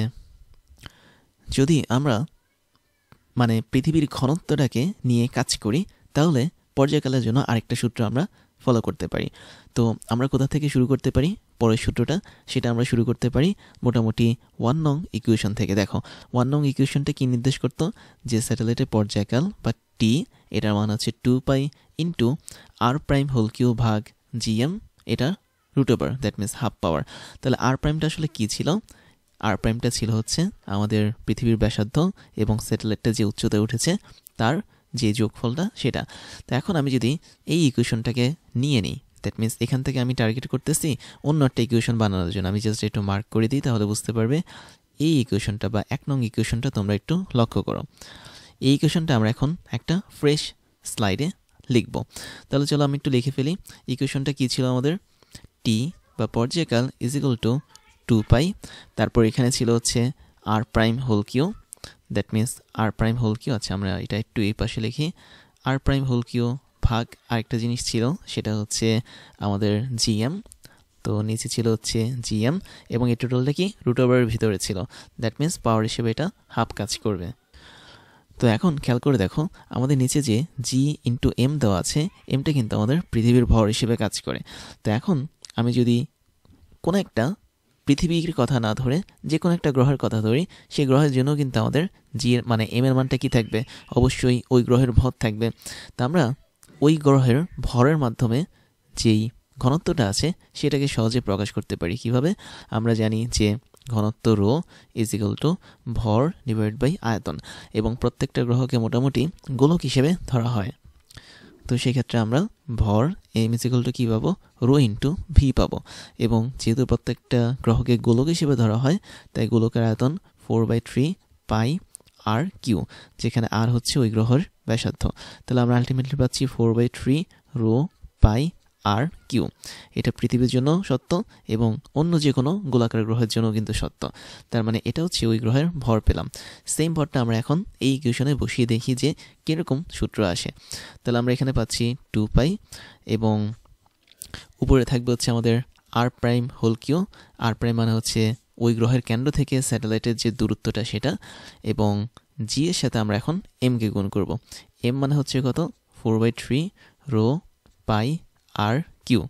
যদি আমরা পৃথিবীর ঘনত্বটাকে নিয়ে কাজ করি তাহলে পর্যায়কালের জন্য আরেকটা সূত্র আমরা ফলো করতে পারি। তো আমরা কোথা থেকে শুরু করতে পারি পরের সূত্রটা, সেটা আমরা শুরু করতে পারি মোটামুটি 1 নং ইকুয়েশন থেকে। দেখো 1 নং ইকুয়েশনটা কি নির্দেশ করতো, যে স্যাটেলাইটের পর্যায়কাল বা টি, এটার মান হচ্ছে 2π into R prime whole cube ভাগ জিএম, এটা root over, that means half power. তাহলে আর প্রাইমটা আসলে কি ছিল? আর প্রাইমটা ছিল হচ্ছে আমাদের পৃথিবীর ব্যাসার্ধ এবং স্যাটেলাইটটা যে উচ্চতায় উঠেছে তার যে যোগফলটা, সেটা। তো এখন আমি যদি এই ইকুয়েশনটাকে নিয়ে নিই, দ্যাট মিনস এখান থেকে আমি টার্গেট করতেছি অন্য একটা ইকুয়েশন বানানোর জন্য। আমি জাস্ট একটু মার্ক করে দিই, তাহলে বুঝতে পারবে। এই ইকুয়েশনটা বা 1 নং ইকুয়েশনটা তোমরা একটু লক্ষ্য করো। এই ইকুয়েশনটা আমরা এখন একটা ফ্রেশ স্লাইডে লিখব। তাহলে চলো আমি একটু লিখে ফেলি। ইকুয়েশনটা কী ছিল আমাদের? টি বা পর্যায়কাল ইজ ইকুয়াল টু 2π, তারপর এখানে ছিল হচ্ছে R prime whole Q, that means R prime whole Q. আচ্ছা, আমরা এটা একটু এই পাশে লিখি। আর প্রাইম হোল কিউ ভাগ আরেকটা জিনিস ছিল, সেটা হচ্ছে আমাদের জিএম। তো নিচে ছিল হচ্ছে জিএম, এবং এই টোটালটা কি রুট ওভারের ভিতরে ছিল, দ্যাট মিনস পাওয়ার হিসেবে এটা হাফ কাজ করবে। তো এখন খেয়াল করে দেখো, আমাদের নিচে যে জি ইন্টু এম দেওয়া আছে, এমটা কিন্তু আমাদের পৃথিবীর ভর হিসেবে কাজ করে। তো এখন আমি যদি কোনো একটা পৃথিবীর কথা না ধরে যে কোনো একটা গ্রহের কথা ধরি, সেই গ্রহের জন্য কিন্তু আমাদের জি এর মানে এম এর মানটা কি থাকবে? অবশ্যই ওই গ্রহের ভর থাকবে। তা আমরা ওই গ্রহের ভরের মাধ্যমে যেই ঘনত্বটা আছে সেটাকে সহজে প্রকাশ করতে পারি। কিভাবে? আমরা জানি যে ঘনত্ব রো ইজ ইকুয়াল টু ভর ডিভাইড বাই আয়তন, এবং প্রত্যেকটা গ্রহকে মোটামুটি গোলক হিসেবে ধরা হয়। তো সেক্ষেত্রে আমরা ভর এম ইজ ইকুয়াল টু কী পাবো? রো ইন্টু ভি পাবো। এবং যেহেতু প্রত্যেকটা গ্রহকে গোলক হিসেবে ধরা হয়, তাই গোলকের আয়তন 4/3 আর কিউ, যেখানে আর হচ্ছে ওই গ্রহের ব্যাসার্ধ। তাহলে আমরা আলটিমেটলি পাচ্ছি 4/3 রো পাই আর কিউ। এটা পৃথিবীর জন্য সত্য এবং অন্য যে কোনো গোলাকার গ্রহের জন্য কিন্তু সত্য। তার মানে এটা হচ্ছে ওই গ্রহের ভর পেলাম। সেম ভরটা আমরা এখন এই ইকুয়েশনে বসিয়ে দেখি যে কীরকম সূত্র আসে। তাহলে আমরা এখানে পাচ্ছি 2π, এবং উপরে থাকবে হচ্ছে আমাদের আর প্রাইম হোল কিউ। আর প্রাইম মানে হচ্ছে ওই গ্রহের কেন্দ্র থেকে স্যাটেলাইটের যে দূরত্বটা সেটা, এবং জি এর সাথে আমরা এখন এমকে গুণ করব। এম মানে হচ্ছে কত? 4/3 রো পাই আর কিউ।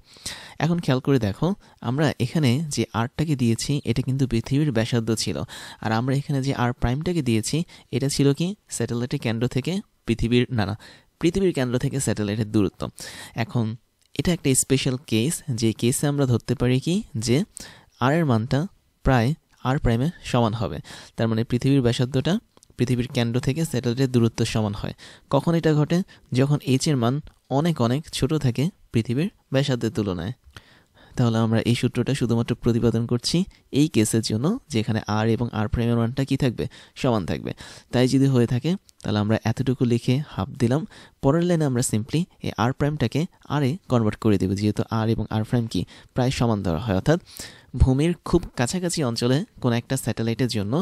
এখন খেয়াল করে দেখো, আমরা এখানে যে আরটাকে দিয়েছি এটা কিন্তু পৃথিবীর ব্যাসার্ধ ছিল, আর আমরা এখানে যে আর প্রাইমটাকে দিয়েছি এটা ছিল কি স্যাটেলাইটের কেন্দ্র থেকে পৃথিবীর কেন্দ্র থেকে স্যাটেলাইটের দূরত্ব। এখন এটা একটা স্পেশাল কেস, যে কেসে আমরা ধরতে পারি কি যে আর এর মানটা প্রায় আর প্রাইমের সমান হবে। তার মানে পৃথিবীর ব্যাসার্ধটা পৃথিবীর কেন্দ্র থেকে স্যাটেলাইটের দূরত্ব সমান হয়। কখন এটা ঘটে? যখন এইচ এর মান অনেক অনেক ছোট থাকে পৃথিবীর ব্যাসার্ধের তুলনায়। তাহলে আমরা এই সূত্রটা শুধুমাত্র প্রতিপাদন করছি এই কেসের জন্য, যেখানে আর এবং আর প্রাইমের মানটা কি থাকবে? সমান থাকবে। তাই যদি হয়ে থাকে তাহলে আমরা এতটুকু লিখে হাফ দিলাম। পরের লাইনে আমরা সিম্পলি এই আর প্রাইমটাকে আরে কনভার্ট করে দেব, যেহেতু আর এবং আর প্রাইম কি প্রায় সমান ধরা হয়। অর্থাৎ ভূমির খুব কাছাকাছি অঞ্চলে কোনো একটা স্যাটেলাইটের জন্য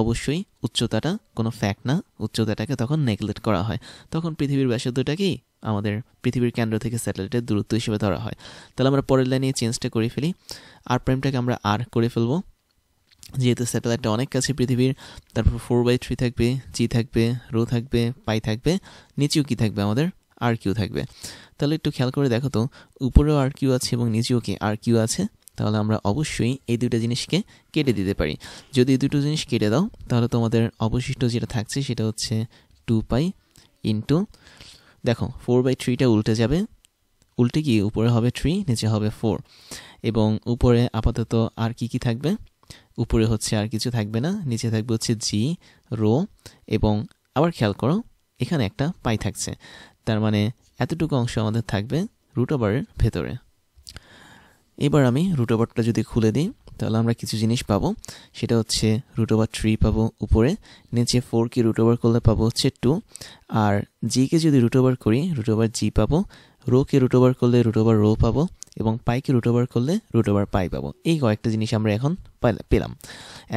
অবশ্যই উচ্চতাটা কোনো ফ্যাক্ট না, উচ্চতাটাকে তখন নেগলেক্ট করা হয়। তখন পৃথিবীর ব্যাসার্ধটাকেই আমাদের পৃথিবীর কেন্দ্র থেকে স্যাটেলাইটের দূরত্ব হিসেবে ধরা হয়। তাহলে আমরা পরের লাইনে চেঞ্জটা করে ফেলি। আর প্রাইমটাকে আমরা আর করে ফেলবো, যেহেতু স্যাটেলাইটটা অনেক কাছে পৃথিবীর। তারপর 4/3 থাকবে, জি থাকবে, রো থাকবে, পাই থাকবে, নিচেও কি থাকবে? আমাদের আর কিউ থাকবে। তাহলে একটু খেয়াল করে দেখো তো, উপরেও আর কিউ আছে এবং নিচেও কি আর কিউ আছে। তাহলে আমরা অবশ্যই এই দুটো জিনিসকে কেটে দিতে পারি। যদি এই দুটো জিনিস কেটে দাও তাহলে তোমাদের অবশিষ্ট যেটা থাকছে সেটা হচ্ছে 2π ইন্টু, দেখো 4/3টা উল্টে যাবে, উল্টে গিয়ে উপরে হবে 3, নিচে হবে 4, এবং উপরে আপাতত আর কি কি থাকবে? উপরে হচ্ছে আর কিছু থাকবে না, নিচে থাকবে হচ্ছে জি, রো, এবং আবার খেয়াল করো এখানে একটা পাই থাকছে। তার মানে এতটুকু অংশ আমাদের থাকবে রুট ওভারের ভেতরে। এবার আমি রুট ওভারটা যদি খুলে দিই তাহলে আমরা কিছু জিনিস পাবো। সেটা হচ্ছে √3 পাবো উপরে, নিচে 4কে রুট ওভার করলে পাবো হচ্ছে 2, আর জিকে যদি রুট ওভার করি √g পাবো, রোকে রুট ওভার করলে √রো পাবো, এবং পাইকে রুট ওভার করলে √পাই পাবো। এই কয়েকটা জিনিস আমরা এখন পেলাম।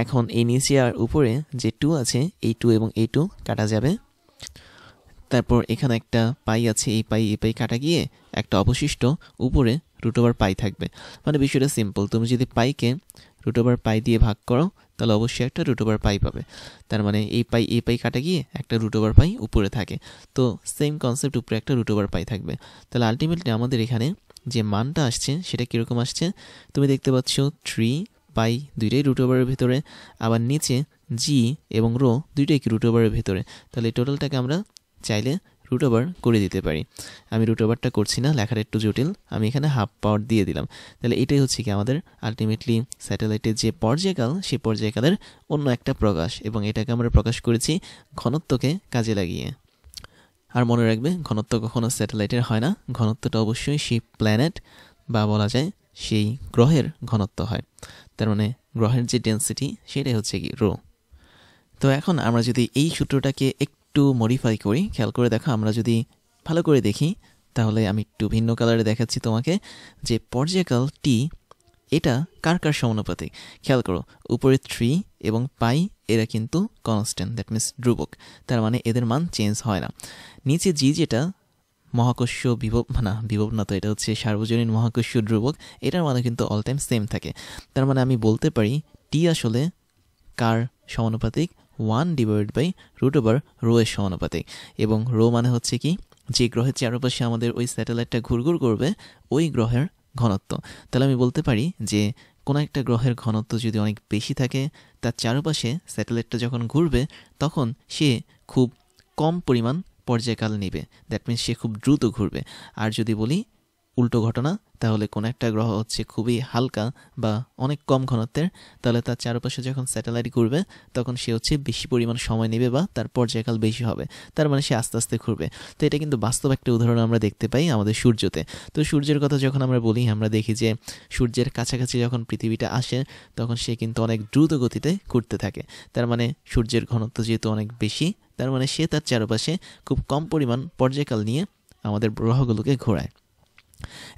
এখন এই নিচে আর উপরে যে 2 আছে, এই 2 এবং এই 2 কাটা যাবে। তারপর এখানে একটা পাই আছে, এই পাই কাটা গিয়ে একটা অবশিষ্ট উপরে √পাই থাকবে। মানে বিষয়টা সিম্পল, তুমি যদি পাইকে √পাই দিয়ে ভাগ করো তাহলে অবশ্যই একটা √পাই পাবে। তার মানে এই পাই কাটা গিয়ে একটা √পাই উপরে থাকে। তো সেম কনসেপ্ট, উপরে একটা √পাই থাকবে। তাহলে আলটিমেটলি আমাদের এখানে যে মানটা আসছে সেটা কীরকম আসছে, তুমি দেখতে পাচ্ছ 3 পাই দুইটাই রুট ওভারের ভিতরে, আবার নিচে জি এবং রো দুইটাই কি রুট ওভারের ভিতরে। তাহলে টোটালটাকে আমরা চাইলে রুট ওভার করে দিতে পারি। আমি রুট ওভারটা করছি না, লেখাটা একটু জটিল, আমি এখানে হাফ পাওয়ার দিয়ে দিলাম। তাহলে এটাই হচ্ছে কি আমাদের আলটিমেটলি স্যাটেলাইটের যে পর্যায়কাল, সেই পর্যায়কালের অন্য একটা প্রকাশ, এবং এটাকে আমরা প্রকাশ করেছি ঘনত্বকে কাজে লাগিয়ে। আর মনে রাখবে, ঘনত্ব কখনো স্যাটেলাইটের হয় না, ঘনত্বটা অবশ্যই সেই প্ল্যানেট বা বলা যায় সেই গ্রহের ঘনত্ব হয়। তার মানে গ্রহের যে ডেন্সিটি সেটাই হচ্ছে কি রো। তো এখন আমরা যদি এই সূত্রটাকে একটু মডিফাই করি, খেয়াল করে দেখো, আমরা যদি ভালো করে দেখি তাহলে আমি একটু ভিন্ন কালারে দেখাচ্ছি তোমাকে যে পর্যায়কাল টি এটা কার কার সমানুপাতিক। খেয়াল করো, উপরে 3 এবং পাই এরা কিন্তু কনস্ট্যান্ট, দ্যাট মিনস ধ্রুবক, তার মানে এদের মান চেঞ্জ হয় না। নিচে জি যেটা মহাকর্ষীয় বিভব না তো, এটা হচ্ছে সার্বজনীন মহাকর্ষীয় ধ্রুবক, এটার মানে কিন্তু অল টাইম সেম থাকে। তার মানে আমি বলতে পারি টি আসলে কার সমানুপাতিক, 1/√ওভার রো এর সমানুপাতিক। এবং রো মানে হচ্ছে কি, যে গ্রহের চারপাশে আমাদের ওই স্যাটেলাইটটা ঘুরঘুর করবে ওই গ্রহের ঘনত্ব। তাহলে আমি বলতে পারি যে কোনো একটা গ্রহের ঘনত্ব যদি অনেক বেশি থাকে, তার চারপাশে স্যাটেলাইটটা যখন ঘুরবে তখন সে খুব কম পরিমাণ পর্যায়কাল নেবে, দ্যাট মিনস সে খুব দ্রুত ঘুরবে। আর যদি বলি উল্টো ঘটনা, তাহলে কোনো একটা গ্রহ হচ্ছে খুবই হালকা বা অনেক কম ঘনত্বের, তাহলে তার চারপাশে যখন স্যাটেলাইট ঘুরবে তখন সে হচ্ছে বেশি পরিমাণ সময় নেবে বা তার পর্যায়কাল বেশি হবে, তার মানে সে আস্তে আস্তে ঘুরবে। তো এটা কিন্তু বাস্তব একটা উদাহরণ আমরা দেখতে পাই আমাদের সূর্যতে। তো সূর্যের কথা যখন আমরা বলি, আমরা দেখি যে সূর্যের কাছাকাছি যখন পৃথিবীটা আসে তখন সে কিন্তু অনেক দ্রুত গতিতে ঘুরতে থাকে। তার মানে সূর্যের ঘনত্ব যেহেতু অনেক বেশি, তার মানে সে তার চারপাশে খুব কম পরিমাণ পর্যায়কাল নিয়ে আমাদের গ্রহগুলোকে ঘোরায়।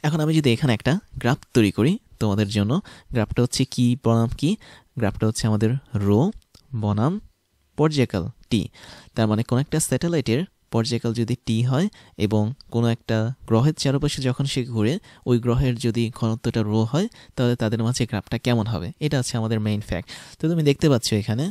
এখন আমি যদি এখানে একটা গ্রাফ তৈরি করি তোমাদের জন্য, গ্রাফটা হচ্ছে কি বনাম কি, গ্রাফটা হচ্ছে আমাদের রো বনাম পর্যায়কাল টি। তার মানে কোনো একটা স্যাটেলাইটের পর্যায়কাল যদি টি হয় এবং কোনো একটা গ্রহের চারপাশে যখন সে ঘুরে ওই গ্রহের যদি ঘনত্বটা রো হয়, তাহলে তাদের মাঝে গ্রাফটা কেমন হবে, এটা হচ্ছে আমাদের মেইন ফ্যাক্ট। তো তুমি দেখতে পাচ্ছ এখানে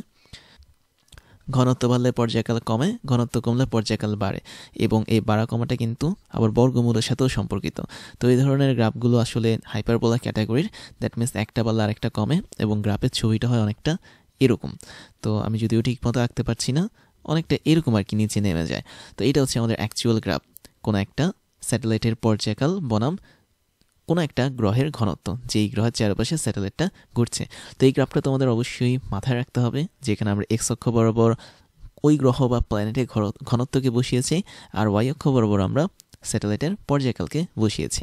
ঘনত্ব বাড়লে পর্যায়কাল কমে, ঘনত্ব কমলে পর্যায়কাল বাড়ে, এবং এই বাড়া কমাটা কিন্তু আবার বর্গমূলের সাথেও সম্পর্কিত। তো এই ধরনের গ্রাফগুলো আসলে হাইপারবোলা ক্যাটাগরির, দ্যাট মিনস একটা বাড়লে আরেকটা কমে, এবং গ্রাফের ছবিটা হয় অনেকটা এরকম। তো আমি যদিও ঠিক মতো আঁকতে পারছি না, অনেকটা এরকম আর কি, নিচে নেমে যায়। তো এটা হচ্ছে আমাদের অ্যাকচুয়াল গ্রাফ, কোনো একটা স্যাটেলাইটের পর্যায়কাল বনাম কোনো একটা গ্রহের ঘনত্ব, যেই গ্রহের চারপাশে স্যাটেলাইটটা ঘুরছে। তো এই গ্রাফটা তোমাদের অবশ্যই মাথায় রাখতে হবে, যেখানে আমরা এক্স অক্ষ বরাবর ওই গ্রহ বা প্ল্যানেটের ঘনত্বকে বসিয়েছি, আর ওয়াই অক্ষ বরাবর আমরা স্যাটেলাইটের পর্যায়কালকে বসিয়েছি।